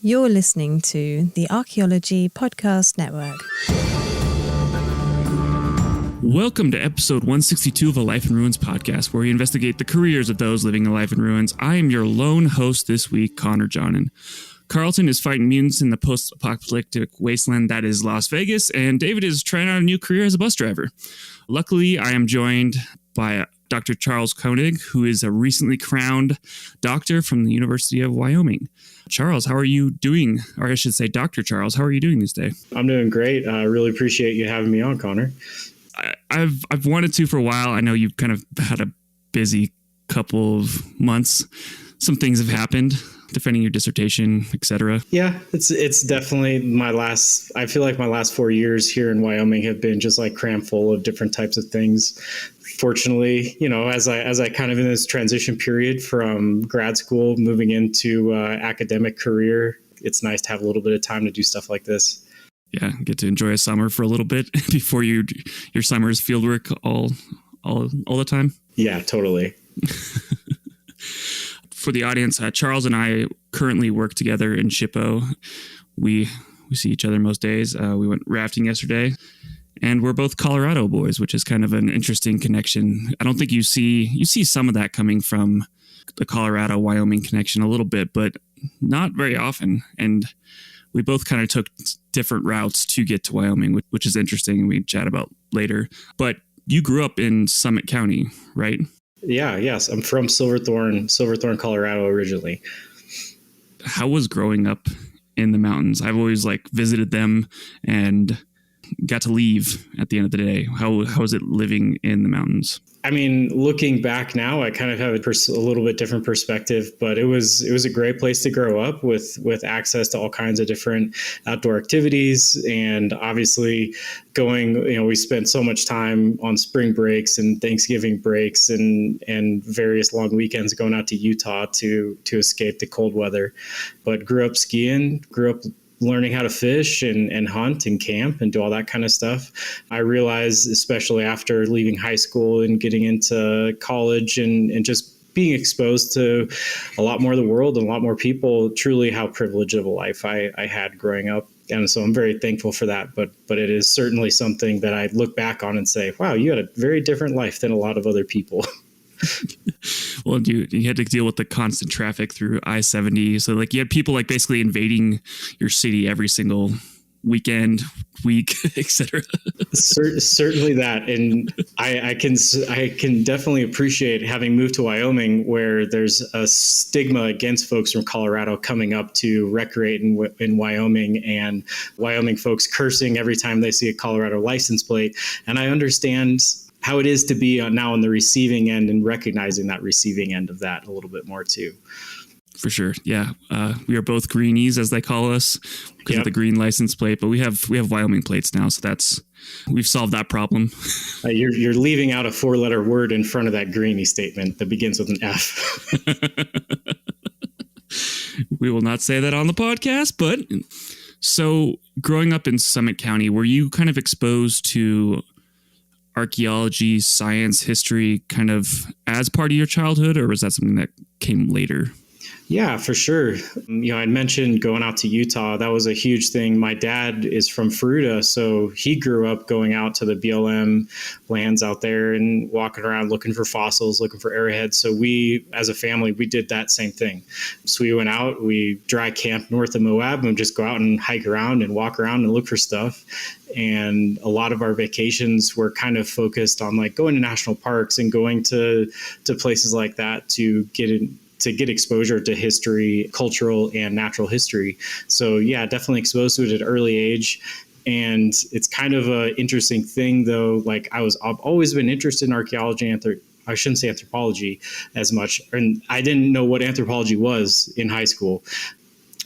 You're listening to the Archaeology Podcast Network. Welcome to episode 162 of A Life in Ruins podcast, where we investigate the careers of those living a life in ruins. I am your lone host this week, Connor Johnin. Carlton is fighting mutants in the post-apocalyptic wasteland that is Las Vegas, and David is trying out a new career as a bus driver. Luckily, I am joined by Dr. Charles Koenig, who is a recently crowned doctor from the University of Wyoming. Charles, how are you doing? Or I should say, Dr. Charles, how are you doing this day? I'm doing great. I really appreciate you having me on, Connor. I've wanted to for a while. I know you've kind of had a busy couple of months. Some things have happened, defending your dissertation, etc. Yeah, it's definitely I feel like my last 4 years here in Wyoming have been just like crammed full of different types of things. Fortunately, as I kind of in this transition period from grad school moving into academic career, it's nice to have a little bit of time to do stuff like this. Yeah, get to enjoy a summer for a little bit before your summer is fieldwork all the time. Yeah, totally. For the audience, Charles and I currently work together in SHPO. We see each other most days. We went rafting yesterday, and we're both Colorado boys, which is kind of an interesting connection. I don't think you see some of that coming from the Colorado-Wyoming connection a little bit, but not very often. And we both kind of took different routes to get to Wyoming, which is interesting, and we chat about later. But you grew up in Summit County, right? Yes. I'm from Silverthorne, Colorado originally. How was growing up in the mountains? I've always visited them and got to leave at the end of the day. How was it living in the mountains? I mean, looking back now, I kind of have a little bit different perspective, but it was a great place to grow up with access to all kinds of different outdoor activities. And obviously we spent so much time on spring breaks and Thanksgiving breaks and various long weekends going out to Utah to escape the cold weather, but grew up skiing, learning how to fish and hunt and camp and do all that kind of stuff. I realized, especially after leaving high school and getting into college and just being exposed to a lot more of the world and a lot more people, truly how privileged of a life I had growing up. And so I'm very thankful for that. But it is certainly something that I look back on and say, wow, you had a very different life than a lot of other people. Well, you had to deal with the constant traffic through I-70. So you had people basically invading your city every single weekend, week, etc. Certainly that. And I can definitely appreciate having moved to Wyoming, where there's a stigma against folks from Colorado coming up to recreate in Wyoming, and Wyoming folks cursing every time they see a Colorado license plate. And I understand how it is to be now on the receiving end and recognizing that receiving end of that a little bit more too. For sure. Yeah. We are both greenies, as they call us, because of the green license plate, but we have Wyoming plates now. So we've solved that problem. You're leaving out a 4-letter word in front of that greenie statement that begins with an F. We will not say that on the podcast, but so growing up in Summit County, were you kind of exposed to archaeology, science, history kind of as part of your childhood, or was that something that came later? Yeah, for sure. I'd mentioned going out to Utah. That was a huge thing. My dad is from Fruita, so he grew up going out to the BLM lands out there and walking around looking for fossils, looking for arrowheads. So we, as a family, we did that same thing. So we went out, we dry camped north of Moab and just go out and hike around and walk around and look for stuff. And a lot of our vacations were kind of focused on going to national parks and going to places like that to get exposure to history, cultural and natural history. So yeah, definitely exposed to it at an early age. And it's kind of an interesting thing though. I've always been interested in archaeology and I shouldn't say anthropology as much. And I didn't know what anthropology was in high school.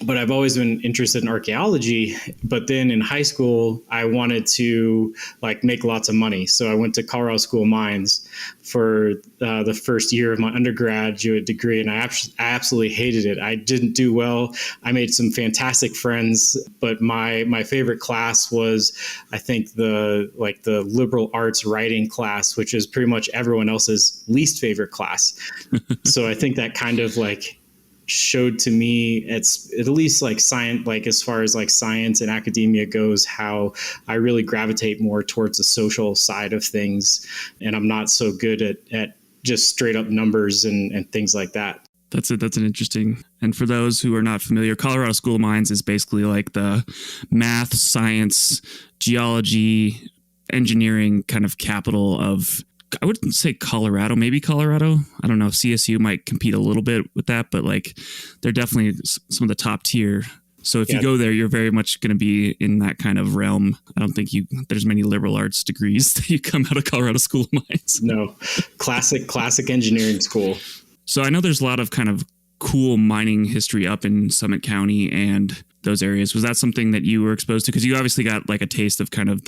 But I've always been interested in archaeology. But then in high school, I wanted to make lots of money. So I went to Colorado School of Mines for the first year of my undergraduate degree, and I absolutely hated it. I didn't do well. I made some fantastic friends, but my favorite class was, I think, the liberal arts writing class, which is pretty much everyone else's least favorite class. So I think that kind of showed to me it's at least like science, like as far as like science and academia goes, how I really gravitate more towards the social side of things. And I'm not so good at just straight up numbers and things like that. That's an interesting. And for those who are not familiar, Colorado School of Mines is basically like the math, science, geology, engineering kind of capital of, I wouldn't say Colorado, maybe Colorado. I don't know. CSU might compete a little bit with that, but like they're definitely some of the top tier. So if you go there, you're very much going to be in that kind of realm. I don't think there's many liberal arts degrees that you come out of Colorado School of Mines. No, classic engineering school. So I know there's a lot of kind of cool mining history up in Summit County and those areas. Was that something that you were exposed to? Because you obviously got like a taste of kind of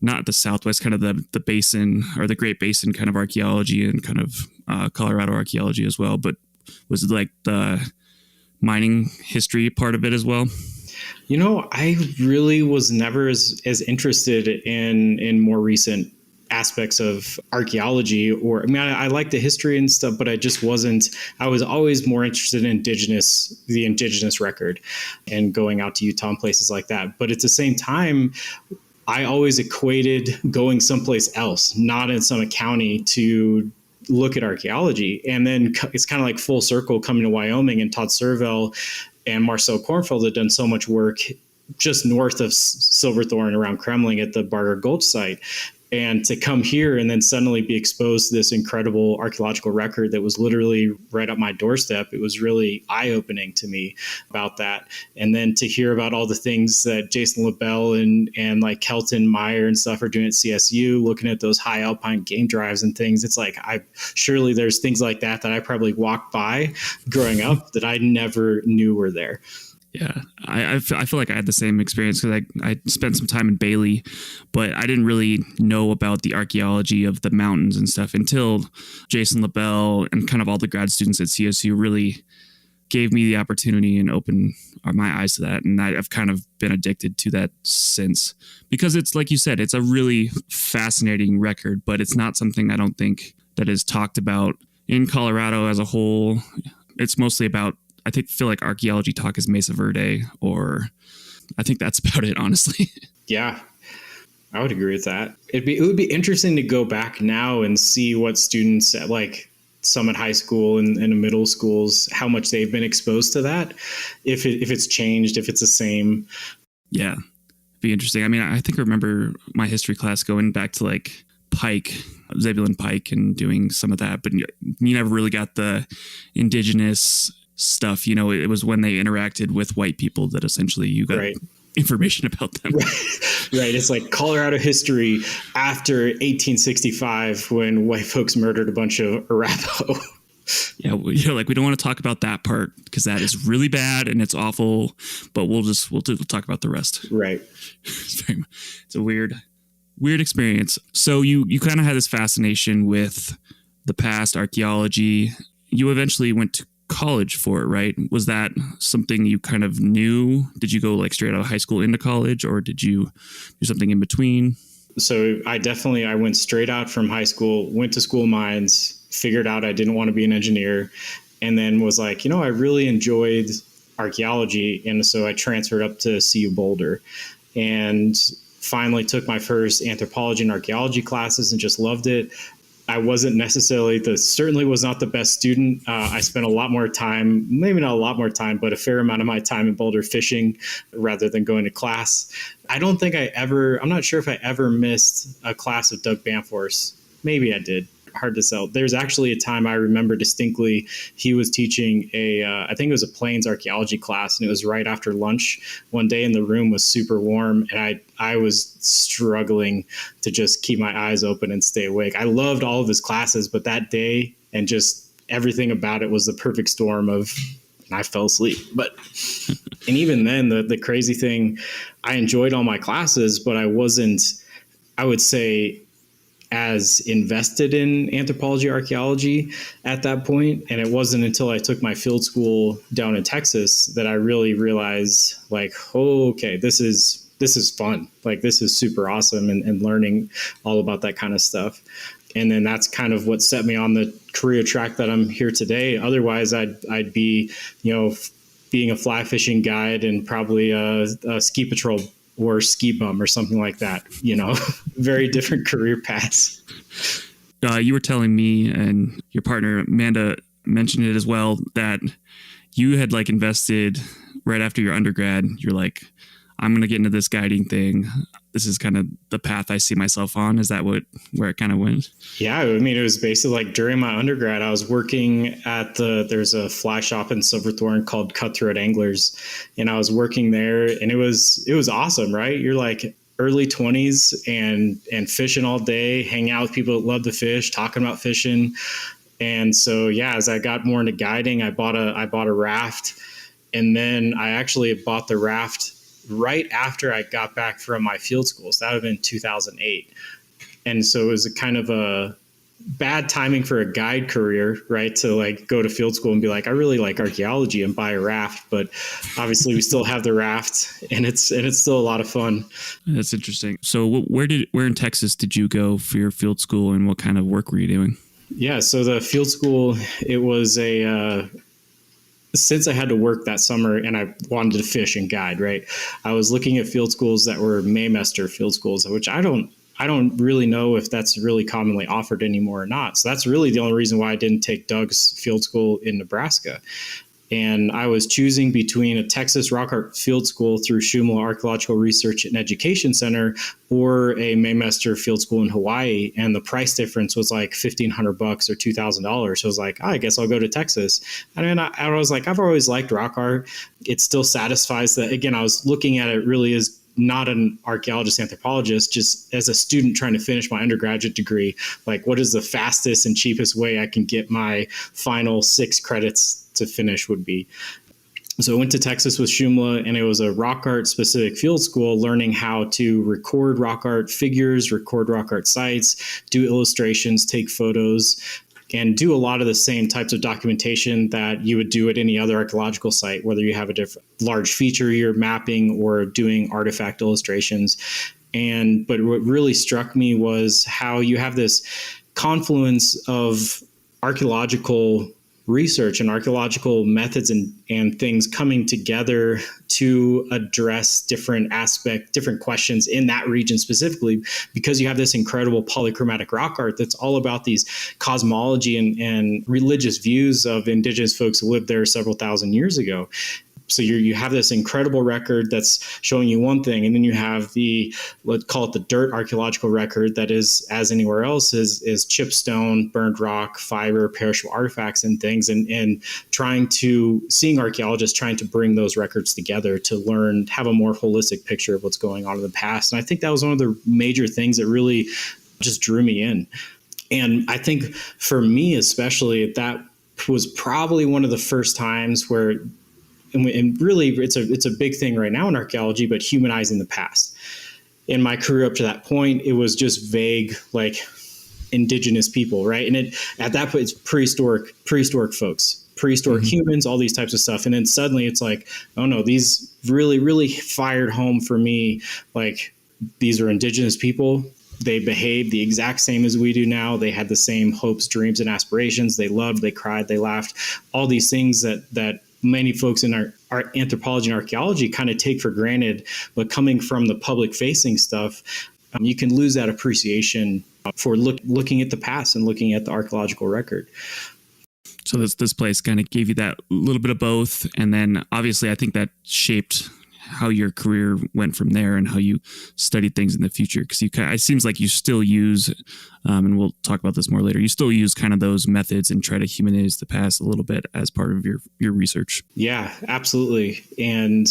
not the Southwest, kind of the basin or the Great Basin kind of archaeology and kind of Colorado archaeology as well. But was it like the mining history part of it as well? You know, I really was never as interested in more recent aspects of archaeology, or I mean, I like the history and stuff, but I was always more interested in the indigenous record and going out to Utah and places like that. But at the same time, I always equated going someplace else, not in Summit County, to look at archaeology. And then it's kind of like full circle coming to Wyoming, and Todd Servell and Marcel Kornfeld had done so much work just north of Silverthorne around Kremling at the Barger Gulch site. And to come here and then suddenly be exposed to this incredible archaeological record that was literally right up my doorstep, it was really eye-opening to me about that. And then to hear about all the things that Jason LaBelle and like Kelton Meyer and stuff are doing at CSU, looking at those high alpine game drives and things, it's like surely there's things like that I probably walked by growing up that I never knew were there. Yeah, I feel like I had the same experience because I spent some time in Bailey, but I didn't really know about the archaeology of the mountains and stuff until Jason LaBelle and kind of all the grad students at CSU really gave me the opportunity and opened my eyes to that. And I've kind of been addicted to that since, because it's like you said, it's a really fascinating record, but it's not something I don't think that is talked about in Colorado as a whole. It's mostly about, I feel like archaeology talk is Mesa Verde, or I think that's about it, honestly. Yeah, I would agree with that. It would be interesting to go back now and see what students at like Summit High School and the middle schools, how much they've been exposed to that, if it's changed, if it's the same. Yeah, it'd be interesting. I mean, I remember my history class going back to like Pike, Zebulon Pike, and doing some of that, but you never really got the indigenous stuff. You know, it was when they interacted with white people that essentially you got information about them. Right. It's like Colorado history after 1865 when white folks murdered a bunch of Arapaho. Yeah, you're like, we don't want to talk about that part because that is really bad and it's awful, but we'll talk about the rest. Right. It's a weird experience. So you kind of had this fascination with the past, archaeology. You eventually went to college for it, right? Was that something you kind of knew? Did you go like straight out of high school into college, or did you do something in between? So I went straight out from high school, went to school of mines, figured out I didn't want to be an engineer, and then was like, I really enjoyed archaeology. And so I transferred up to CU Boulder and finally took my first anthropology and archaeology classes and just loved it. I wasn't certainly was not the best student. I spent a lot more time, maybe not a lot more time, but a fair amount of my time in Boulder fishing rather than going to class. I'm not sure if I ever missed a class of Doug Bamforce. Maybe I did. Hard to tell. There's actually a time I remember distinctly. He was teaching I think it was a plains archaeology class, and it was right after lunch one day, and the room was super warm, and I was struggling to just keep my eyes open and stay awake. I loved all of his classes, but that day and just everything about it was the perfect storm of, and I fell asleep. But, and even then, the crazy thing, I enjoyed all my classes, but I wasn't, I would say, as invested in anthropology, archaeology at that point. And it wasn't until I took my field school down in Texas that I really realized, like, oh, okay, this is fun. Like, this is super awesome, and learning all about that kind of stuff. And then that's kind of what set me on the career track that I'm here today. Otherwise, I'd be, being a fly fishing guide and probably a ski patrol or ski bum or something like that, very different career paths. You were telling me, and your partner Amanda mentioned it as well, that you had like invested right after your undergrad. You're like, I'm going to get into this guiding thing. This is kind of the path I see myself on. Is that where it kind of went? Yeah. I mean, it was basically like during my undergrad, I was working at there's a fly shop in Silverthorne called Cutthroat Anglers. And I was working there, and it was awesome, right? You're like early 20s and fishing all day, hanging out with people that love to fish, talking about fishing. And so, yeah, as I got more into guiding, I bought a raft, and then I actually bought the raft right after I got back from my field school. So that would have been 2008. And so it was a kind of a bad timing for a guide career, right? To like go to field school and be like, I really like archaeology, and buy a raft. But obviously we still have the raft, and it's still a lot of fun. That's interesting. So where in Texas did you go for your field school, and what kind of work were you doing? Yeah. So the field school, it was since I had to work that summer and I wanted to fish and guide, right? I was looking at field schools that were Maymester field schools, which I don't really know if that's really commonly offered anymore or not. So that's really the only reason why I didn't take Doug's field school in Nebraska. And I was choosing between a Texas rock art field school through Shumla Archaeological Research and Education Center or a Maymester field school in Hawaii. And the price difference was like $1,500 or $2,000. So I was like, I guess I'll go to Texas. And then I was like, I've always liked rock art. It still satisfies that. Again, I was looking at it really as not an archaeologist, anthropologist, just as a student trying to finish my undergraduate degree. Like, what is the fastest and cheapest way I can get my final 6 credits to finish would be. So I went to Texas with Shumla, and it was a rock art specific field school, learning how to record rock art figures, record rock art sites, do illustrations, take photos, and do a lot of the same types of documentation that you would do at any other archaeological site, whether you have a large feature you're mapping or doing artifact illustrations. But what really struck me was how you have this confluence of archaeological research and archaeological methods and things coming together to address different questions in that region specifically, because you have this incredible polychromatic rock art that's all about these cosmology and religious views of indigenous folks who lived there several thousand years ago. So you have this incredible record that's showing you one thing, and then you have let's call it the dirt archaeological record that is, as anywhere else, is chipstone, burned rock, fiber, perishable artifacts and things, and seeing archaeologists trying to bring those records together to have a more holistic picture of what's going on in the past. And I think that was one of the major things that really just drew me in. And I think for me especially, that was probably one of the first times where, and really it's a big thing right now in archaeology, but humanizing the past. In my career up to that point, it was just vague, like indigenous people, right? And at that point, it's prehistoric folks, prehistoric humans, all these types of stuff. And then suddenly it's like, oh no, these really, really fired home for me. Like, these are indigenous people. They behaved the exact same as we do now. They had the same hopes, dreams, and aspirations. They loved, they cried, they laughed, all these things that many folks in our anthropology and archaeology kind of take for granted, but coming from the public facing stuff, you can lose that appreciation for looking at the past and looking at the archaeological record. So this place kind of gave you that little bit of both. And then obviously I think that shaped how your career went from there and how you studied things in the future. Because it seems like you still use, and we'll talk about this more later, you still use kind of those methods and try to humanize the past a little bit as part of your research. Yeah, absolutely. And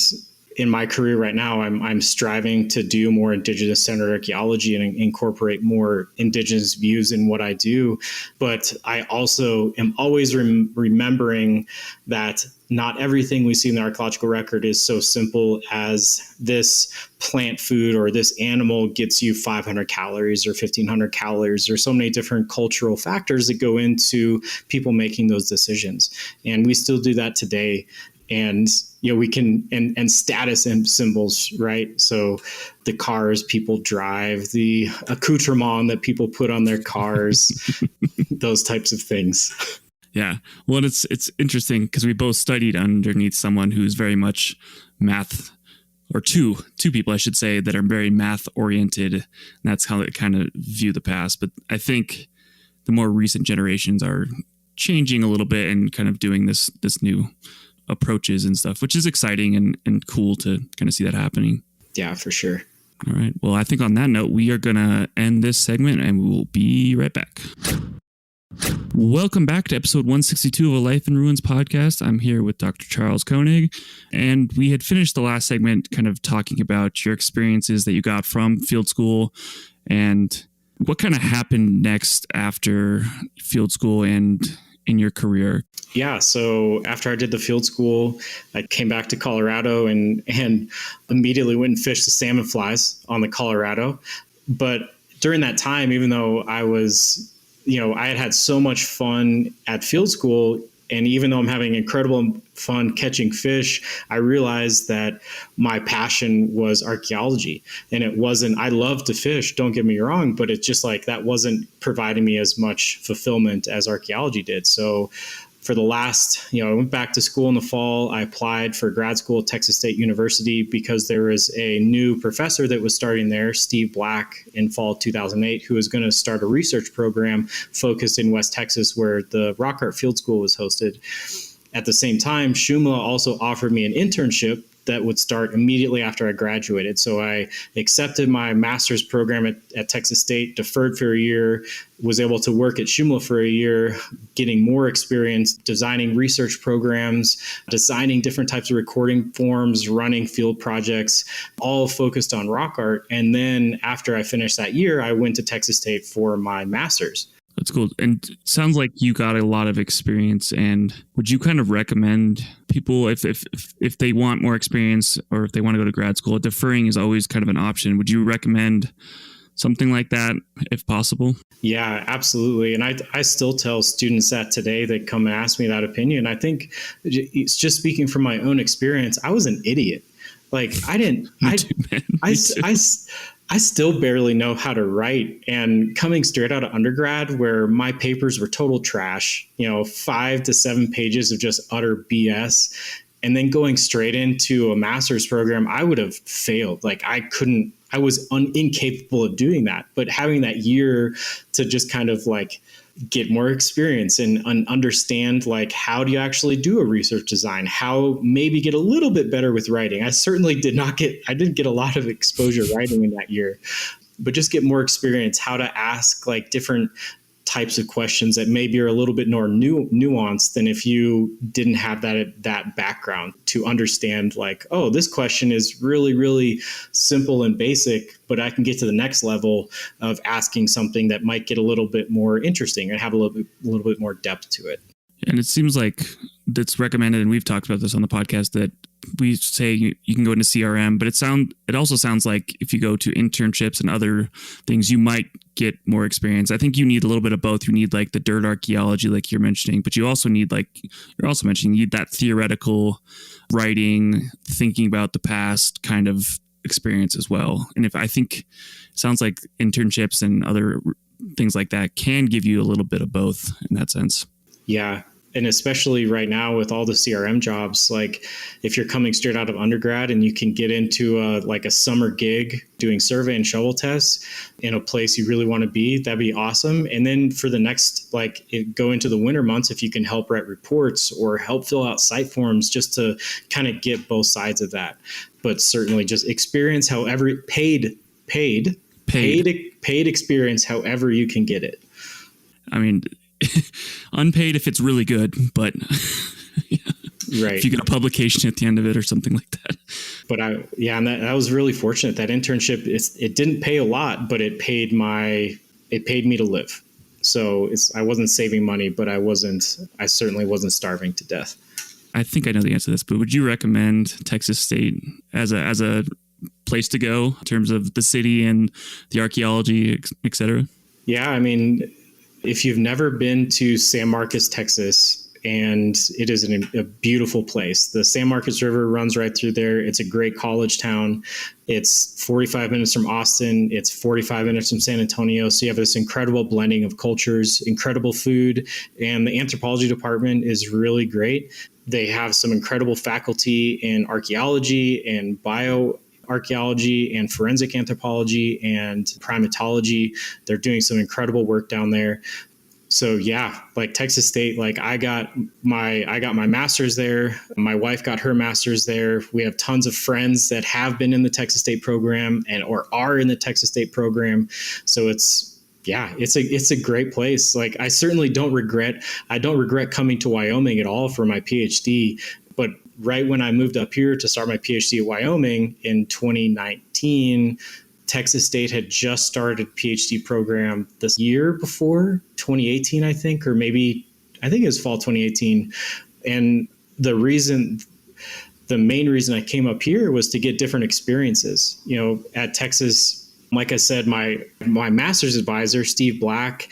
in my career right now, I'm striving to do more indigenous-centered archaeology and incorporate more indigenous views in what I do. But I also am always remembering that not everything we see in the archaeological record is so simple as this plant food or this animal gets you 500 calories or 1,500 calories. There's so many different cultural factors that go into people making those decisions. And we still do that today. and we can and status symbols, right? So the cars people drive, the accoutrement that people put on their cars, those types of things. Yeah. Well, it's interesting because we both studied underneath someone who's very much math, or two people, I should say, that are very math oriented. And that's how they kind of view the past. But I think the more recent generations are changing a little bit and kind of doing this new approaches and stuff, which is exciting and cool to kind of see that happening. Yeah, for sure. All right. Well, I think on that note, we are going to end this segment and we will be right back. Welcome back to episode 162 of A Life in Ruins podcast. I'm here with Dr. Charles Koenig, and we had finished the last segment kind of talking about your experiences that you got from field school and what kind of happened next after field school and in your career. Yeah, so after I did the field school, I came back to Colorado and immediately went and fished the salmon flies on the Colorado. But during that time, even though I was I had so much fun at field school, and even though I'm having incredible fun catching fish, I realized that my passion was archaeology. And it wasn't, I love to fish, don't get me wrong, but it's just like that wasn't providing me as much fulfillment as archaeology did. So for the last, I went back to school in the fall. I applied for grad school at Texas State University because there was a new professor that was starting there, Steve Black, in fall 2008, who was going to start a research program focused in West Texas where the Rock Art Field School was hosted. At the same time, Shumla also offered me an internship that would start immediately after I graduated. So I accepted my master's program at Texas State, deferred for a year, was able to work at Shumla for a year, getting more experience designing research programs, designing different types of recording forms, running field projects, all focused on rock art. And then after I finished that year, I went to Texas State for my master's. That's cool. And it sounds like you got a lot of experience. And would you kind of recommend people, if they want more experience or if they want to go to grad school, deferring is always kind of an option. Would you recommend something like that if possible? Yeah, absolutely. And I still tell students that today that come and ask me that opinion. I think it's just speaking from my own experience. I was an idiot. Like I still barely know how to write, and coming straight out of undergrad where my papers were total trash, 5 to 7 pages of just utter BS. And then going straight into a master's program, I would have failed. Like I was incapable of doing that. But having that year to just kind of like get more experience and understand like how do you actually do a research design, how maybe get a little bit better with writing. I certainly didn't get a lot of exposure writing in that year, but just get more experience, how to ask like different types of questions that maybe are a little bit more nuanced than if you didn't have that background to understand like, oh, this question is really, really simple and basic, but I can get to the next level of asking something that might get a little bit more interesting and have a little bit more depth to it. And it seems like that's recommended, and we've talked about this on the podcast, that we say you can go into CRM, but it also sounds like if you go to internships and other things, you might get more experience. I think you need a little bit of both. You need like the dirt archaeology, like you're mentioning, but you also need, like you're also mentioning, you need that theoretical writing, thinking about the past kind of experience as well. And I think it sounds like internships and other things like that can give you a little bit of both in that sense. Yeah. And especially right now with all the CRM jobs, like if you're coming straight out of undergrad and you can get into a summer gig doing survey and shovel tests in a place you really want to be, that'd be awesome. And then for the next, go into the winter months, if you can help write reports or help fill out site forms, just to kind of get both sides of that. But certainly just experience however paid experience, however you can get it. I mean, unpaid if it's really good, but yeah. Right. If you get a publication at the end of it or something like that. But I was really fortunate. That internship, it didn't pay a lot, but it paid me to live. So I wasn't saving money, but I certainly wasn't starving to death. I think I know the answer to this, but would you recommend Texas State as a place to go in terms of the city and the archaeology, et cetera? Yeah. I mean, if you've never been to San Marcos, Texas, and it is a beautiful place. The San Marcos River runs right through there. It's a great college town. It's 45 minutes from Austin. It's 45 minutes from San Antonio. So you have this incredible blending of cultures, incredible food, and the anthropology department is really great. They have some incredible faculty in archaeology and bioarchaeology and forensic anthropology and primatology. They're doing some incredible work down there. So yeah, like Texas State, like I got my master's there. My wife got her master's there. We have tons of friends that have been in the Texas State program or are in the Texas State program. So it's a great place. Like I certainly don't regret coming to Wyoming at all for my PhD. But right when I moved up here to start my PhD at Wyoming in 2019, Texas State had just started a PhD program this year before, 2018, I think, or maybe, I think it was fall 2018. And the main reason I came up here was to get different experiences. You know, at Texas, like I said, my master's advisor, Steve Black,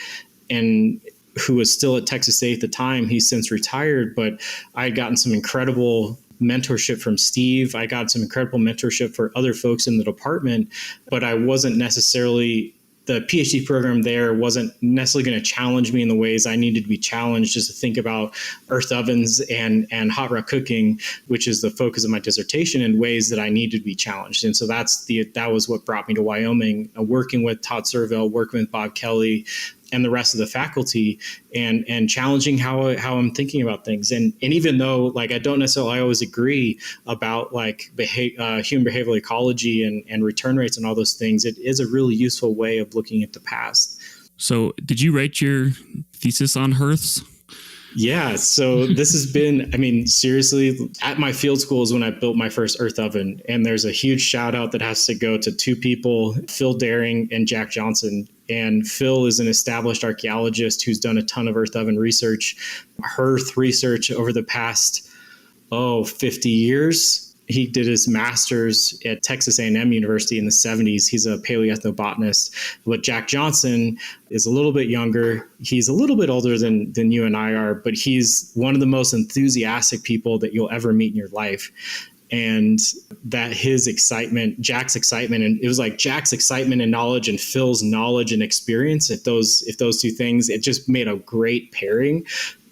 and who was still at Texas State at the time, he's since retired, but I had gotten some incredible mentorship from Steve. I got some incredible mentorship for other folks in the department, but the PhD program there wasn't necessarily going to challenge me in the ways I needed to be challenged, just to think about earth ovens and hot rock cooking, which is the focus of my dissertation, in ways that I needed to be challenged. And so that was what brought me to Wyoming, working with Todd Servell, working with Bob Kelly, and the rest of the faculty, and challenging how I'm thinking about things. And even though like I don't necessarily always agree about like human behavioral ecology and return rates and all those things, it is a really useful way of looking at the past. So did you write your thesis on hearths? Yeah. So this has been, I mean, seriously, at my field school is when I built my first earth oven. And there's a huge shout out that has to go to two people, Phil Daring and Jack Johnson. And Phil is an established archaeologist who's done a ton of earth oven research, Hearth research over the past, 50 years. He did his master's at Texas A&M University in the 70s. He's a paleoethnobotanist. But Jack Johnson is a little bit younger. He's a little bit older than you and I are, but he's one of the most enthusiastic people that you'll ever meet in your life. And that Jack's excitement, and it was like Jack's excitement and knowledge and Phil's knowledge and experience, if those two things, it just made a great pairing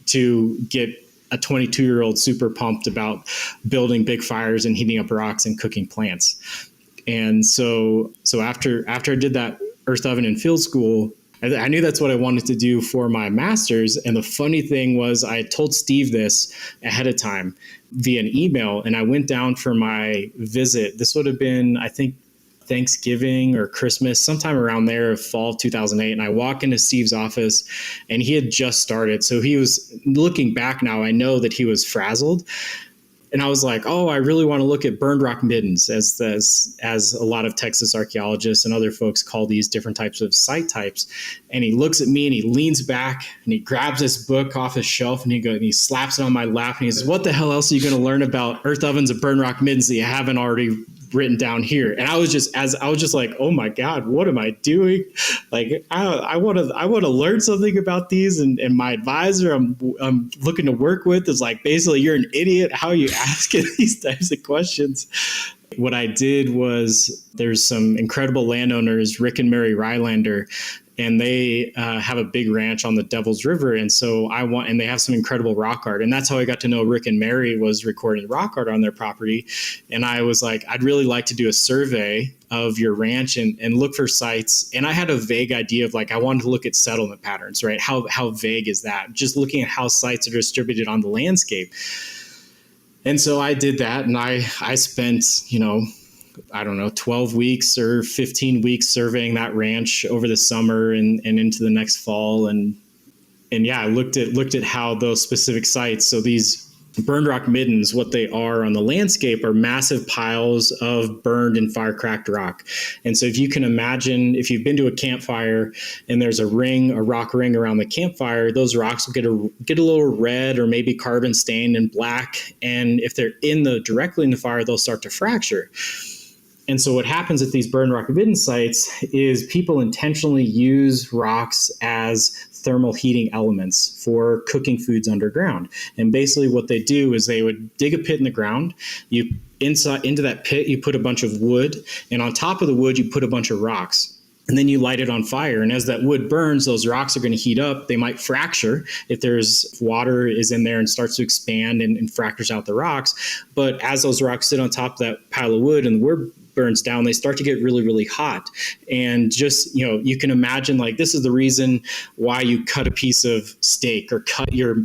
to get a 22-year-old super pumped about building big fires and heating up rocks and cooking plants. And so after I did that earth oven in field school, I knew that's what I wanted to do for my master's. And the funny thing was I told Steve this ahead of time via an email, and I went down for my visit. This would have been, I think, Thanksgiving or Christmas, sometime around there of fall of 2008. And I walk into Steve's office and he had just started. So he was, looking back now, I know that he was frazzled. And I was like, I really want to look at burned rock middens, as a lot of Texas archaeologists and other folks call these different types of site types. And he looks at me and he leans back and he grabs this book off his shelf and he slaps it on my lap and he says, "What the hell else are you going to learn about earth ovens and burned rock middens that you haven't already written down here?" And I was just like, oh my God, what am I doing? Like, I want to learn something about these. And my advisor I'm looking to work with is like, basically, you're an idiot. How are you asking these types of questions? What I did was, there's some incredible landowners, Rick and Mary Rylander, and they have a big ranch on the Devil's River. And so and they have some incredible rock art. And that's how I got to know Rick and Mary, was recording rock art on their property. And I was like, I'd really like to do a survey of your ranch and look for sites. And I had a vague idea of like, I wanted to look at settlement patterns, right? How vague is that? Just looking at how sites are distributed on the landscape. And so I did that, and I spent, 12 weeks or 15 weeks surveying that ranch over the summer and into the next fall. And yeah, I looked at how those specific sites, so these burned rock middens, what they are on the landscape are massive piles of burned and fire-cracked rock. And so if you can imagine, if you've been to a campfire and there's a rock ring around the campfire, those rocks will get a little red or maybe carbon stained and black. And if they're directly in the fire, they'll start to fracture. And so what happens at these burned rock midden sites is people intentionally use rocks as thermal heating elements for cooking foods underground. And basically what they do is they would dig a pit in the ground. You into that pit, you put a bunch of wood, and on top of the wood, you put a bunch of rocks. And then you light it on fire. And as that wood burns, those rocks are going to heat up. They might fracture if water is in there and starts to expand and fractures out the rocks. But as those rocks sit on top of that pile of wood and the wood burns down, they start to get really, really hot. And just, you can imagine, like, this is the reason why you cut a piece of steak or cut your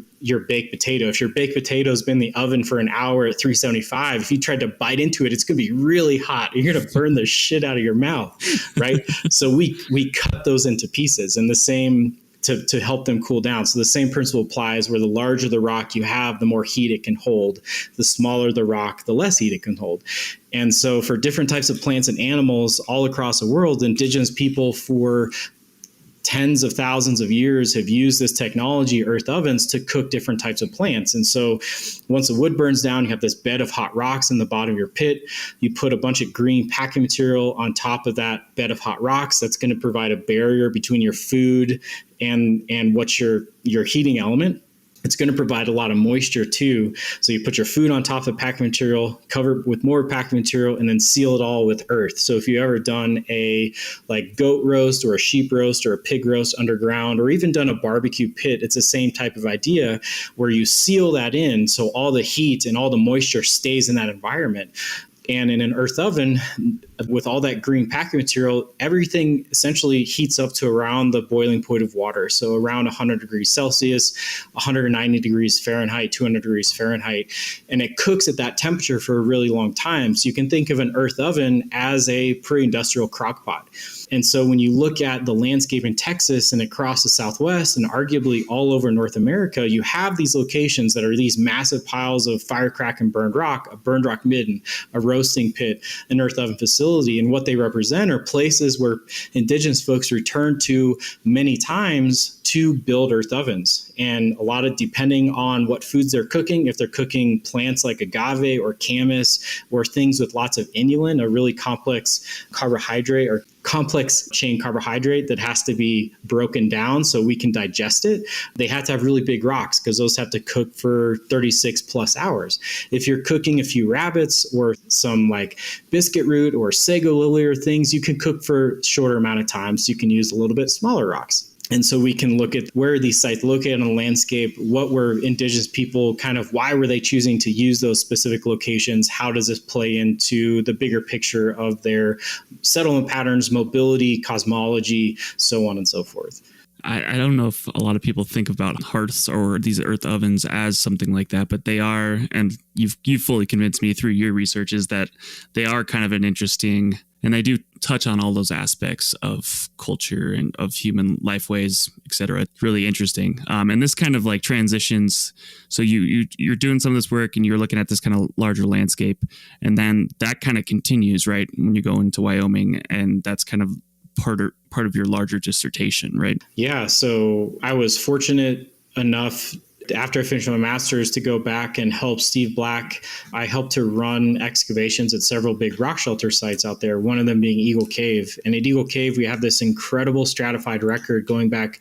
baked potato. If your baked potato has been in the oven for an hour at 375, if you tried to bite into it, it's going to be really hot. You're going to burn the shit out of your mouth, right? So we cut those into pieces, and the same to help them cool down. So the same principle applies, where the larger the rock you have, the more heat it can hold. The smaller the rock, the less heat it can hold. And so for different types of plants and animals all across the world, indigenous people for tens of thousands of years have used this technology, earth ovens, to cook different types of plants. And so once the wood burns down, you have this bed of hot rocks in the bottom of your pit. You put a bunch of green packing material on top of that bed of hot rocks. That's going to provide a barrier between your food and what's your heating element. It's going to provide a lot of moisture too. So you put your food on top of packing material, cover it with more packing material, and then seal it all with earth. So if you've ever done a goat roast or a sheep roast or a pig roast underground, or even done a barbecue pit, it's the same type of idea, where you seal that in so all the heat and all the moisture stays in that environment. And in an earth oven, with all that green packing material, everything essentially heats up to around the boiling point of water. So around 100 degrees Celsius, 190 degrees Fahrenheit, 200 degrees Fahrenheit. And it cooks at that temperature for a really long time. So you can think of an earth oven as a pre-industrial crock pot. And so when you look at the landscape in Texas and across the Southwest and arguably all over North America, you have these locations that are these massive piles of firecrack and burned rock, a burned rock midden, a roasting pit, an earth oven facility. And what they represent are places where indigenous folks return to many times to build earth ovens. And a lot of, depending on what foods they're cooking, if they're cooking plants like agave or camas or things with lots of inulin, a really complex carbohydrate or complex chain carbohydrate that has to be broken down so we can digest it, they have to have really big rocks because those have to cook for 36 plus hours. If you're cooking a few rabbits or some biscuit root or sago lily or things, you can cook for shorter amount of time, so you can use a little bit smaller rocks. And so we can look at where are these sites located on the landscape, what were indigenous people, why were they choosing to use those specific locations, how does this play into the bigger picture of their settlement patterns, mobility, cosmology, so on and so forth. I don't know if a lot of people think about hearths or these earth ovens as something like that, but they are, and you've fully convinced me through your research, is that they are kind of an interesting, and they do touch on all those aspects of culture and of human life ways, et cetera. It's really interesting. And this kind of transitions. So you're doing some of this work and you're looking at this kind of larger landscape, and then that kind of continues, right? When you go into Wyoming, and that's kind of part of your larger dissertation, right? Yeah. So I was fortunate enough after I finished my master's to go back and help Steve Black. I helped to run excavations at several big rock shelter sites out there, one of them being Eagle Cave. And at Eagle Cave, we have this incredible stratified record going back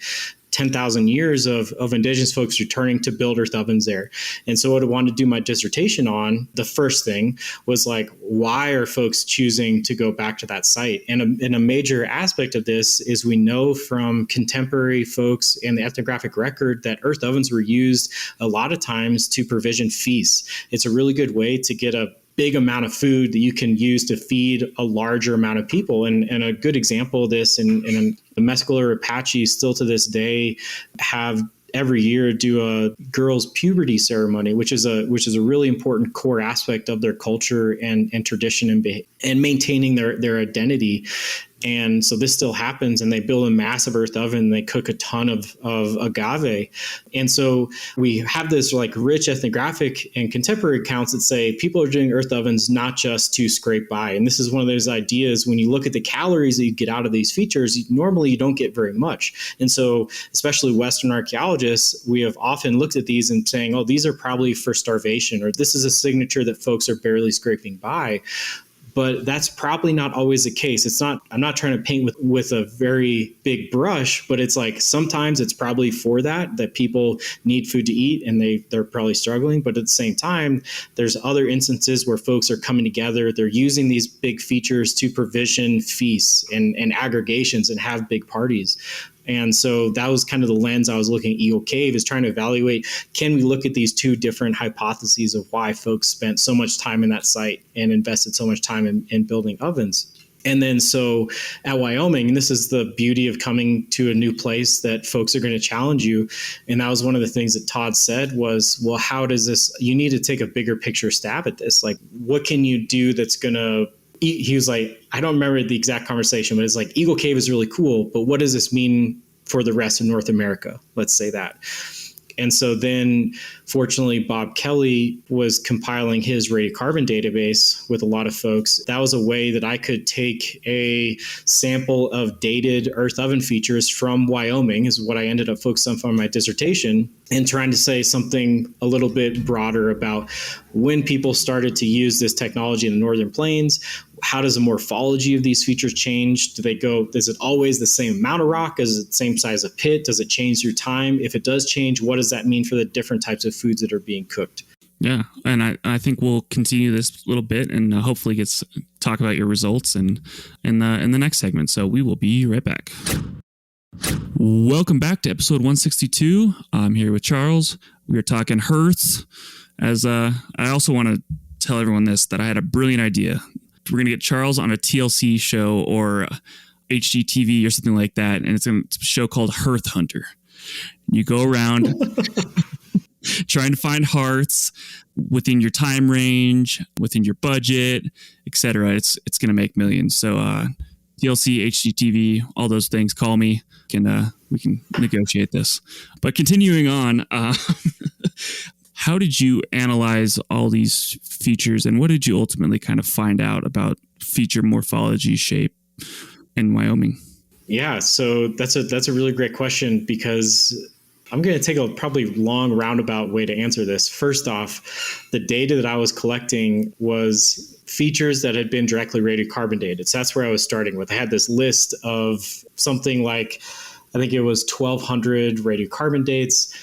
10,000 years of indigenous folks returning to build earth ovens there. And so what I wanted to do my dissertation on, the first thing was why are folks choosing to go back to that site? And a major aspect of this is we know from contemporary folks and the ethnographic record that earth ovens were used a lot of times to provision feasts. It's a really good way to get a big amount of food that you can use to feed a larger amount of people. And a good example of this, in the Mescaler Apache still to this day have every year do a girls' puberty ceremony, which is a really important core aspect of their culture and tradition and maintaining their identity. And so this still happens, and they build a massive earth oven, and they cook a ton of agave. And so we have this rich ethnographic and contemporary accounts that say people are doing earth ovens not just to scrape by. And this is one of those ideas, when you look at the calories that you get out of these features, normally you don't get very much. And so especially Western archaeologists, we have often looked at these and saying, oh, these are probably for starvation, or this is a signature that folks are barely scraping by. but that's probably not always the case. I'm not trying to paint with a very big brush, but it's like sometimes it's probably for that people need food to eat and they're probably struggling. But at the same time, there's other instances where folks are coming together. They're using these big features to provision feasts and aggregations and have big parties. And so that was kind of the lens I was looking at Eagle Cave, is trying to evaluate, can we look at these two different hypotheses of why folks spent so much time in that site and invested so much time in building ovens. And then so at Wyoming, and this is the beauty of coming to a new place, that folks are going to challenge you. And that was one of the things that Todd said was, well, how does this, you need to take a bigger picture stab at this. Like, what can you do that's going to, he was like, I don't remember the exact conversation, but it's like, Eagle Cave is really cool, but what does this mean for the rest of North America? Let's say that. And so then, fortunately, Bob Kelly was compiling his radiocarbon database with a lot of folks. That was a way that I could take a sample of dated earth oven features from Wyoming, is what I ended up focusing on for my dissertation, and trying to say something a little bit broader about when people started to use this technology in the Northern Plains. How does the morphology of these features change? Is it always the same amount of rock? Is it the same size of pit? Does it change through time? If it does change, what does that mean for the different types of foods that are being cooked? Yeah, and I think we'll continue this a little bit and hopefully talk about your results in the next segment. So we will be right back. Welcome back to episode 162. I'm here with Charles. We are talking Hearth. I also want to tell everyone that I had a brilliant idea. We're going to get Charles on a TLC show or HGTV or something like that. And it's a show called Hearth Hunter. You go around trying to find hearths within your time range, within your budget, etc. It's going to make millions. So TLC, HGTV, all those things, call me. We can negotiate this. But continuing on, how did you analyze all these features, and what did you ultimately kind of find out about feature morphology, shape in Wyoming? Yeah, so that's a really great question, because I'm going to take a probably long roundabout way to answer this. First off, the data that I was collecting was features that had been directly radiocarbon dated. So that's where I was starting with. I had this list of something like, I think it was 1,200 radiocarbon dates.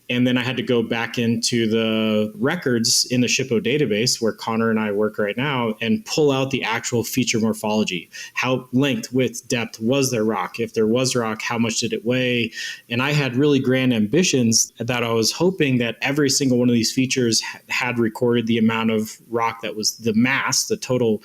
And then I had to go back into the records in the SHPO database, where Connor and I work right now, and pull out the actual feature morphology. How length, width, depth was there rock? If there was rock, how much did it weigh? And I had really grand ambitions that I was hoping that every single one of these features had recorded the amount of rock that was the mass, the total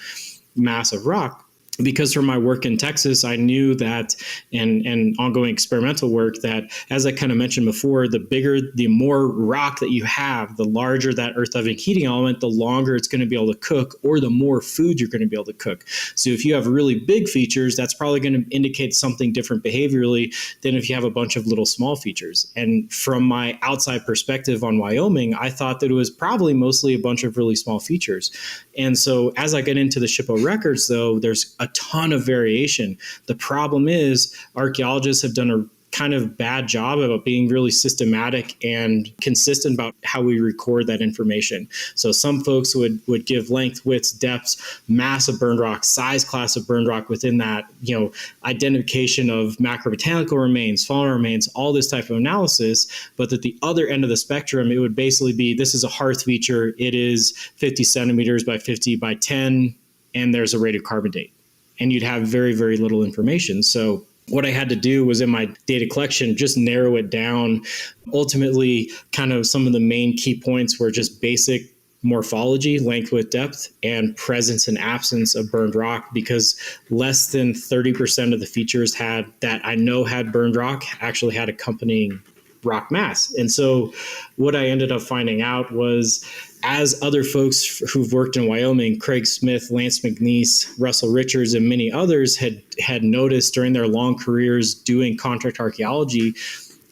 mass of rock. Because from my work in Texas, I knew that, and ongoing experimental work, that, as I kind of mentioned before, the more rock that you have, the larger that earth oven heating element, the longer it's going to be able to cook, or the more food you're going to be able to cook. So if you have really big features, that's probably going to indicate something different behaviorally than if you have a bunch of little small features. And from my outside perspective on Wyoming, I thought that it was probably mostly a bunch of really small features. And so as I get into the SHPO records, though, there's a ton of variation. The problem is archaeologists have done a kind of bad job about being really systematic and consistent about how we record that information. So some folks would give length, widths, depths, mass of burned rock, size class of burned rock within that, identification of macrobotanical remains, fauna remains, all this type of analysis. But at the other end of the spectrum, it would basically be, this is a Hearth feature. It is 50 centimeters by 50 by 10, and there's a radiocarbon date. And you'd have very, very little information. So what I had to do was, in my data collection, just narrow it down. Ultimately, kind of some of the main key points were just basic morphology, length, width, depth, and presence and absence of burned rock, because less than 30% of the features that I know had burned rock actually had accompanying rock mass. And so what I ended up finding out was, as other folks who've worked in Wyoming, Craig Smith, Lance McNeese, Russell Richards, and many others had noticed during their long careers doing contract archaeology,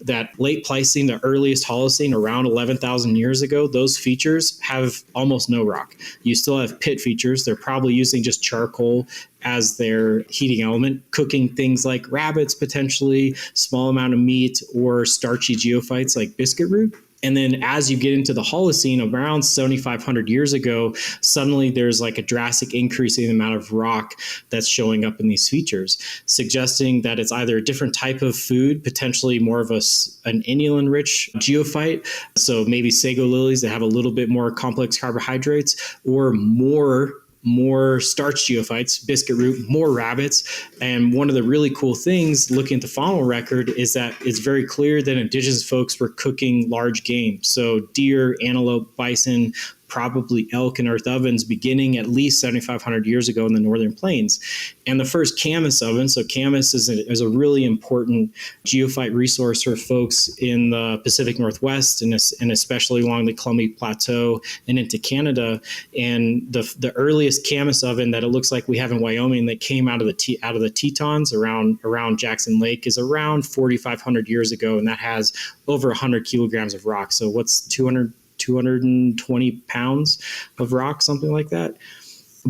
that late Pleistocene, the earliest Holocene, around 11,000 years ago, those features have almost no rock. You still have pit features. They're probably using just charcoal as their heating element, cooking things like rabbits, potentially, small amount of meat, or starchy geophytes like biscuit root. And then as you get into the Holocene, around 7,500 years ago, suddenly there's like a drastic increase in the amount of rock that's showing up in these features, suggesting that it's either a different type of food, potentially more of an inulin-rich geophyte, so maybe sago lilies that have a little bit more complex carbohydrates, or more starch geophytes, biscuit root, more rabbits. And one of the really cool things looking at the fossil record is that it's very clear that indigenous folks were cooking large game. So deer, antelope, bison, probably elk and earth ovens beginning at least 7,500 years ago in the northern plains. And the first camas oven, so camas is a really important geophyte resource for folks in the Pacific Northwest and especially along the Columbia Plateau and into Canada. And the earliest camas oven that it looks like we have in Wyoming that came out of the Tetons around Jackson Lake is around 4,500 years ago, and that has over 100 kilograms of rock. So what's 220 pounds of rock, something like that.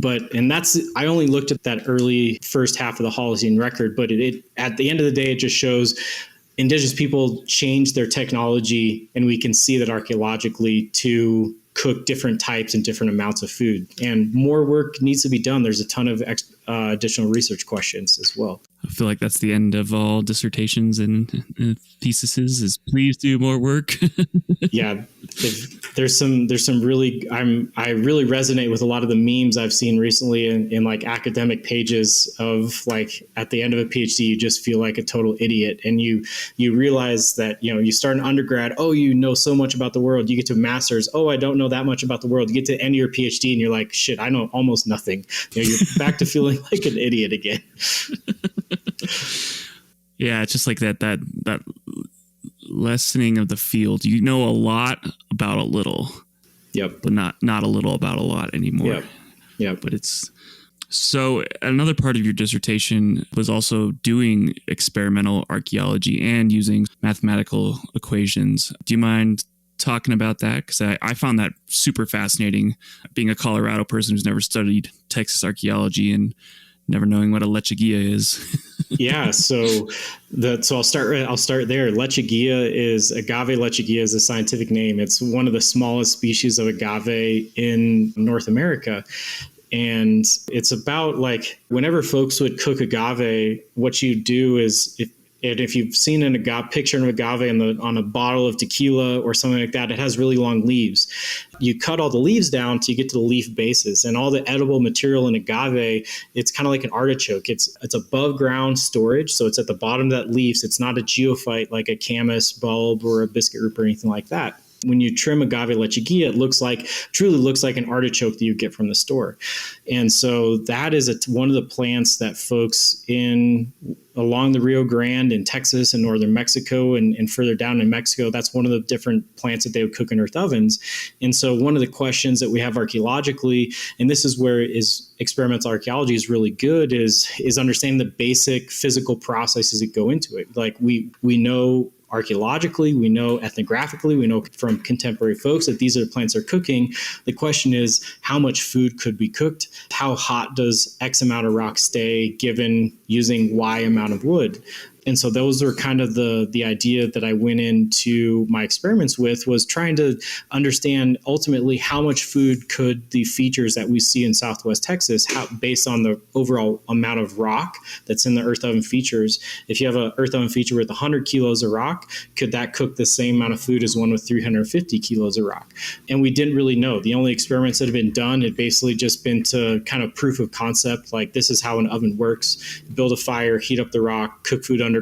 I only looked at that early first half of the Holocene record, but it at the end of the day, it just shows indigenous people changed their technology, and we can see that archaeologically to cook different types and different amounts of food. And more work needs to be done. There's a ton of additional research questions as well. I feel like that's the end of all dissertations and theses is please do more work. Yeah, there's some really, I really resonate with a lot of the memes I've seen recently in like academic pages of like at the end of a PhD, you just feel like a total idiot. And you realize that, you start an undergrad, oh, you know so much about the world. You get to master's, oh, I don't know that much about the world. You get to the end of your PhD and you're like, shit, I know almost nothing. You're back to feeling like an idiot again. Yeah, it's just like that lessening of the field. You know a lot about a little. Yep. But not a little about a lot anymore. Yep. But it's so another part of your dissertation was also doing experimental archaeology and using mathematical equations. Do you mind talking about that? Because I found that super fascinating, being a Colorado person who's never studied Texas archaeology and never knowing what a lechuguilla is. Yeah, so I'll start there. Lechuguilla agave lechuguilla is a scientific name. It's one of the smallest species of agave in North America. And it's about like whenever folks would cook agave, what you do is if you've seen an picture of an agave on a bottle of tequila or something like that, it has really long leaves. You cut all the leaves down till you get to the leaf bases, and all the edible material in agave, it's kind of like an artichoke. It's above ground storage, so it's at the bottom of that leaf. So it's not a geophyte like a camas bulb or a biscuit root or anything like that. When you trim agave lechuguilla, it truly looks like an artichoke that you get from the store. And so that is one of the plants that folks along the Rio Grande in Texas and northern Mexico and further down in Mexico, that's one of the different plants that they would cook in earth ovens. And so one of the questions that we have archaeologically, and this is where experimental archaeology is really good, is understanding the basic physical processes that go into it. Like we know archaeologically, we know ethnographically, we know from contemporary folks that these are the plants they're cooking. The question is, how much food could be cooked? How hot does X amount of rock stay given using Y amount of wood? And so those were kind of the idea that I went into my experiments with, was trying to understand ultimately how much food could the features that we see in Southwest Texas, based on the overall amount of rock that's in the earth oven features. If you have an earth oven feature with 100 kilos of rock, could that cook the same amount of food as one with 350 kilos of rock? And we didn't really know. The only experiments that have been done had basically just been to kind of proof of concept, like this is how an oven works. Build a fire, heat up the rock, cook food underground,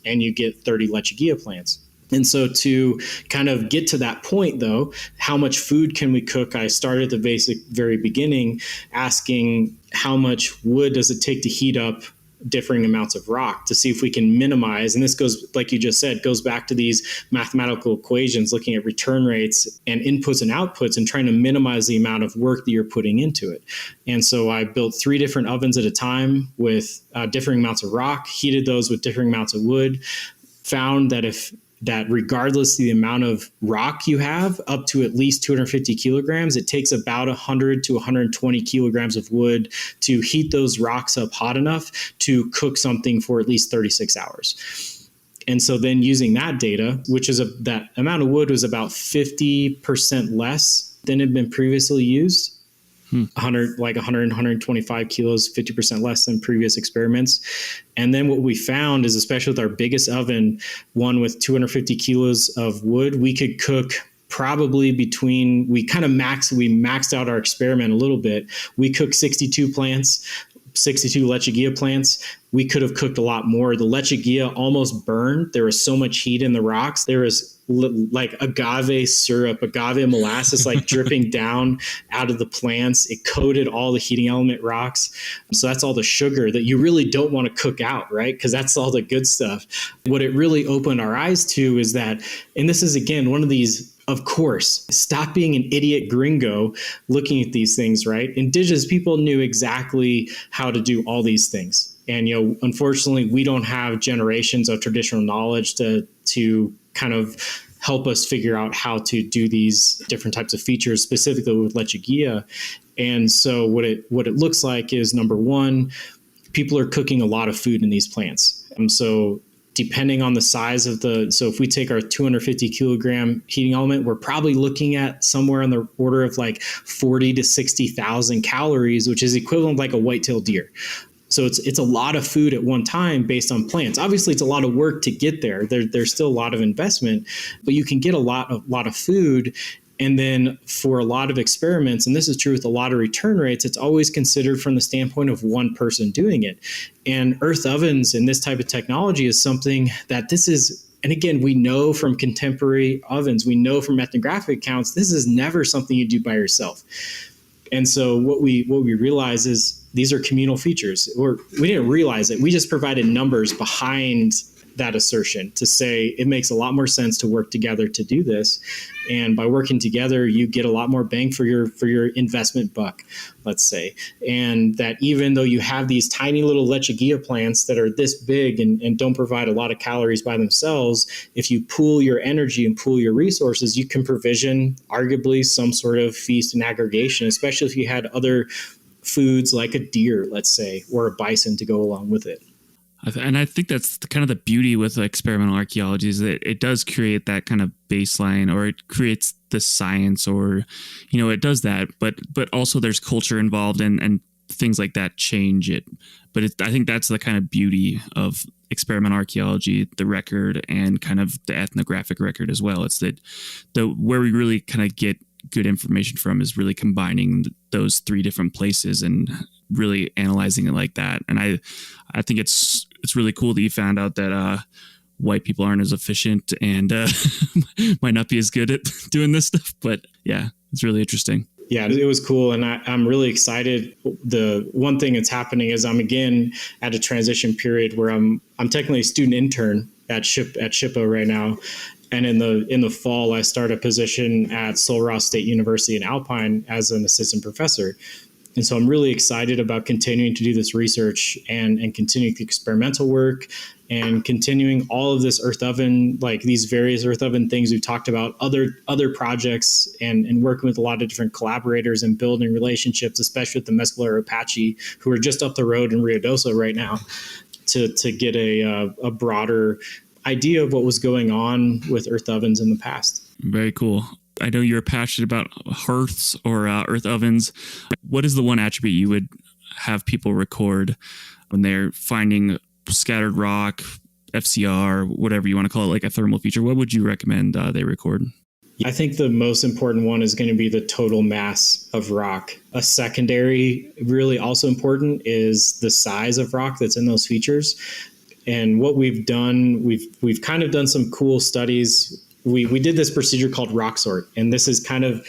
and you get 30 lechuguilla plants. And so to kind of get to that point, though, how much food can we cook? I started at the very beginning, asking how much wood does it take to heat up differing amounts of rock, to see if we can minimize. And this goes, like you just said, goes back to these mathematical equations, looking at return rates and inputs and outputs and trying to minimize the amount of work that you're putting into it. And so I built 3 different ovens at a time with differing amounts of rock, heated those with differing amounts of wood, found that regardless of the amount of rock you have, up to at least 250 kilograms, it takes about 100 to 120 kilograms of wood to heat those rocks up hot enough to cook something for at least 36 hours. And so then using that data, which is that amount of wood was about 50% less than had been previously used. 125 kilos, 50% less than previous experiments. And then what we found is, especially with our biggest oven, one with 250 kilos of wood, we could cook probably we maxed out our experiment a little bit. We cooked 62 plants, 62 lechuguilla plants. We could have cooked a lot more. The lechuguilla almost burned. There was so much heat in the rocks. There was like agave syrup, agave molasses, like dripping down out of the plants. It coated all the heating element rocks. So that's all the sugar that you really don't want to cook out, right? Because that's all the good stuff. What it really opened our eyes to is that, and this is again, one of these, of course, stop being an idiot gringo looking at these things, right? Indigenous people knew exactly how to do all these things. And, unfortunately, we don't have generations of traditional knowledge to kind of help us figure out how to do these different types of features, specifically with lechuguilla. And so what it looks like is, number one, people are cooking a lot of food in these plants. And so depending on the size of so if we take our 250 kilogram heating element, we're probably looking at somewhere on the order of like 40 to 60,000 calories, which is equivalent to like a white-tailed deer. So it's a lot of food at one time based on plants. Obviously, it's a lot of work to get there. There's still a lot of investment, but you can get a lot of food. And then for a lot of experiments, and this is true with a lot of return rates, it's always considered from the standpoint of one person doing it. And earth ovens and this type of technology is something that and again, we know from contemporary ovens, we know from ethnographic accounts, this is never something you do by yourself. And so what we realize is these are communal features. We didn't realize it. We just provided numbers behind that assertion to say it makes a lot more sense to work together to do this. And by working together, you get a lot more bang for your investment buck, let's say. And that even though you have these tiny little lechuguilla plants that are this big and don't provide a lot of calories by themselves, if you pool your energy and pool your resources, you can provision arguably some sort of feast and aggregation, especially if you had other foods like a deer, let's say, or a bison to go along with it. And I think that's kind of the beauty with experimental archaeology is that it does create that kind of baseline, or it creates the science, or, it does that. But also there's culture involved and things like that change it. But I think that's the kind of beauty of experimental archaeology, the record, and kind of the ethnographic record as well. It's that where we really kind of get good information from is really combining those three different places and really analyzing it like that. And I think it's really cool that you found out that white people aren't as efficient and might not be as good at doing this stuff. But yeah, it's really interesting. Yeah, it was cool. And I'm really excited. The one thing that's happening is I'm again at a transition period where I'm technically a student intern at SHPO right now. And in the fall, I start a position at Sul Ross State University in Alpine as an assistant professor. And so I'm really excited about continuing to do this research and continuing the experimental work and continuing all of this earth oven, like these various earth oven things we've talked about, other projects, and working with a lot of different collaborators and building relationships, especially with the Mescalero Apache, who are just up the road in Rio Doso right now, to get a broader idea of what was going on with earth ovens in the past. Very cool. I know you're passionate about hearths or earth ovens. What is the one attribute you would have people record when they're finding scattered rock, FCR, whatever you want to call it, like a thermal feature? What would you recommend they record? I think the most important one is going to be the total mass of rock. A secondary, really also important, is the size of rock that's in those features. And what we've done, we've kind of done some cool studies. We did this procedure called rock sort, and this is kind of,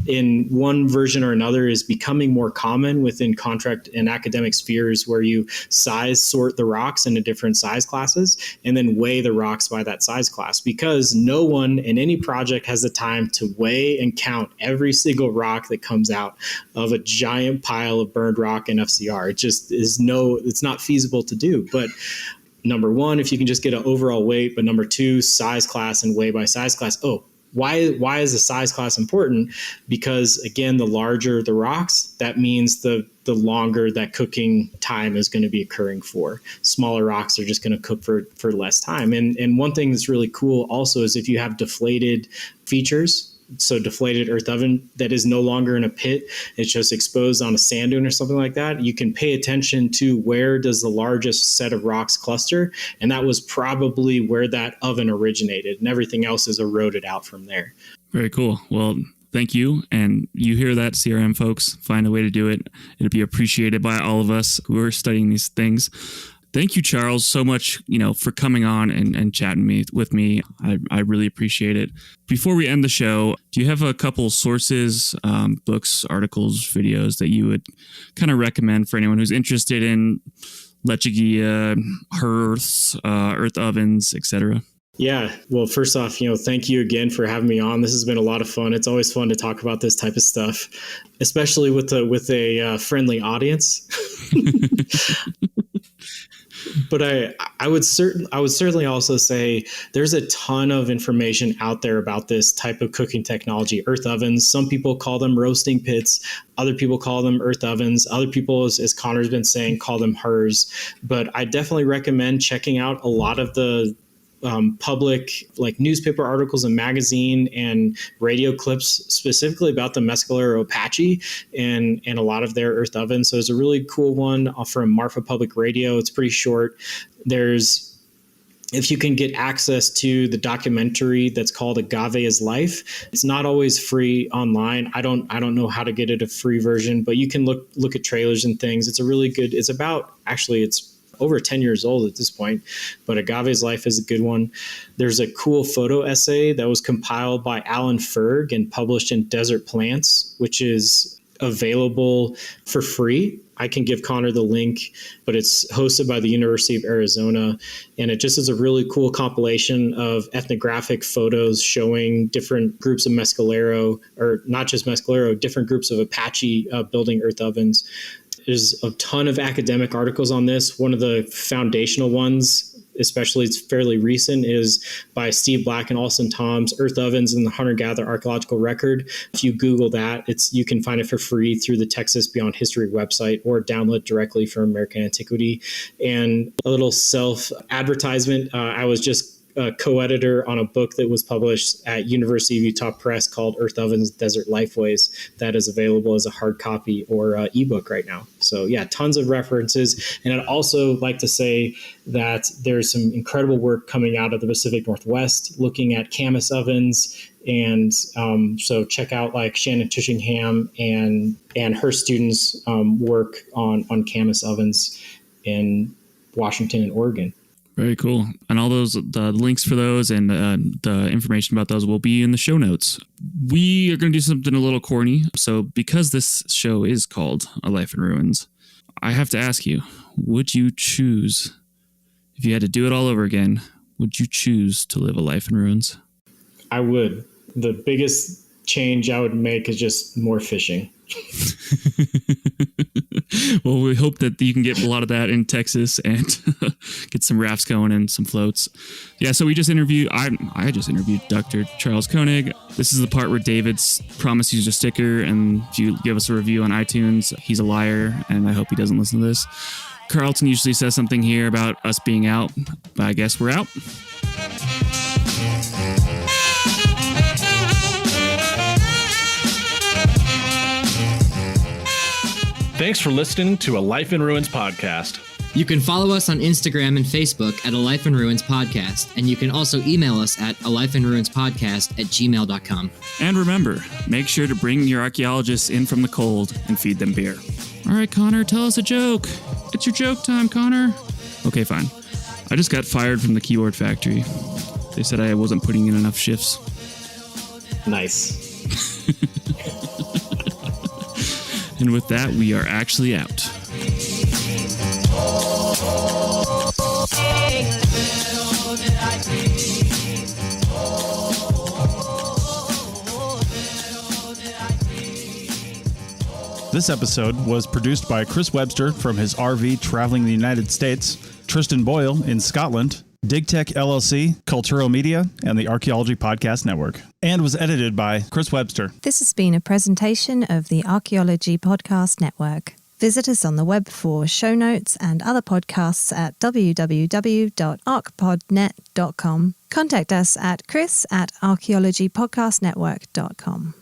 in one version or another, is becoming more common within contract and academic spheres, where you size sort the rocks into different size classes and then weigh the rocks by that size class, because no one in any project has the time to weigh and count every single rock that comes out of a giant pile of burned rock and FCR. It just it's not feasible to do. But number one, if you can just get an overall weight, but number two, size class and weigh by size class. Oh, Why is the size class important? Because again, the larger the rocks, that means the longer that cooking time is going to be occurring for. Smaller rocks are just going to cook for less time. And one thing that's really cool also is if you have deflated features, so deflated earth oven that is no longer in a pit, it's just exposed on a sand dune or something like that, you can pay attention to where does the largest set of rocks cluster. And that was probably where that oven originated, and everything else is eroded out from there. Very cool. Well, thank you. And you hear that, CRM folks, find a way to do it. It'll be appreciated by all of us who are studying these things. Thank you, Charles, so much, for coming on and chatting with me. I really appreciate it. Before we end the show, do you have a couple sources, books, articles, videos that you would kind of recommend for anyone who's interested in lechigia, hearths, earth ovens, etc.? Yeah. Well, first off, thank you again for having me on. This has been a lot of fun. It's always fun to talk about this type of stuff, especially with a friendly audience. But I would certainly also say there's a ton of information out there about this type of cooking technology, earth ovens. Some people call them roasting pits. Other people call them earth ovens. Other people, as Connor's been saying, call them Hearths. But I definitely recommend checking out a lot of the public newspaper articles and magazine and radio clips specifically about the Mescalero Apache and a lot of their earth ovens. So there's a really cool one from Marfa Public Radio. It's pretty short. If you can get access to the documentary that's called Agave is Life, it's not always free online. I don't know how to get it a free version, but you can look at trailers and things. It's it's over 10 years old at this point, but Agave's Life is a good one. There's a cool photo essay that was compiled by Alan Ferg and published in Desert Plants, which is available for free. I can give Connor the link, but it's hosted by the University of Arizona. And it just is a really cool compilation of ethnographic photos showing different groups of Mescalero, or not just Mescalero, different groups of Apache building earth ovens. There's a ton of academic articles on this. One of the foundational ones, especially it's fairly recent, is by Steve Black and Alston Toms, Earth Ovens and the Hunter-Gatherer Archaeological Record. If you Google that, you can find it for free through the Texas Beyond History website or download directly from American Antiquity. And a little self-advertisement, I was just co-editor on a book that was published at University of Utah Press called Earth Ovens, Desert Lifeways, that is available as a hard copy or ebook right now. So yeah, tons of references. And I'd also like to say that there's some incredible work coming out of the Pacific Northwest looking at Camas ovens. And so check out Shannon Tushingham and her students' work on Camas ovens in Washington and Oregon. Very cool. And all the links for those and the information about those will be in the show notes. We are going to do something a little corny. So because this show is called A Life in Ruins, I have to ask you, would you choose, if you had to do it all over again, would you choose to live a life in ruins? I would. The biggest change I would make is just more fishing. Well, we hope that you can get a lot of that in Texas and get some rafts going and some floats. Yeah, so I just interviewed Dr. Charles Koenig. This is the part where David's promised you a sticker, and if you give us a review on iTunes, he's a liar, and I hope he doesn't listen to this. Carlton usually says something here about us being out, but I guess we're out. Thanks for listening to A Life in Ruins podcast. You can follow us on Instagram and Facebook at A Life in Ruins Podcast, and you can also email us at alifeinruinspodcast@gmail.com. And remember, make sure to bring your archaeologists in from the cold and feed them beer. All right, Connor, tell us a joke. It's your joke time, Connor. Okay, fine. I just got fired from the keyboard factory. They said I wasn't putting in enough shifts. Nice. And with that, we are actually out. This episode was produced by Chris Webster from his RV traveling the United States, Tristan Boyle in Scotland, DigTech LLC, Cultural Media, and the Archaeology Podcast Network. And was edited by Chris Webster. This has been a presentation of the Archaeology Podcast Network. Visit us on the web for show notes and other podcasts at www.archpodnet.com. Contact us at chris@archaeologypodcastnetwork.com.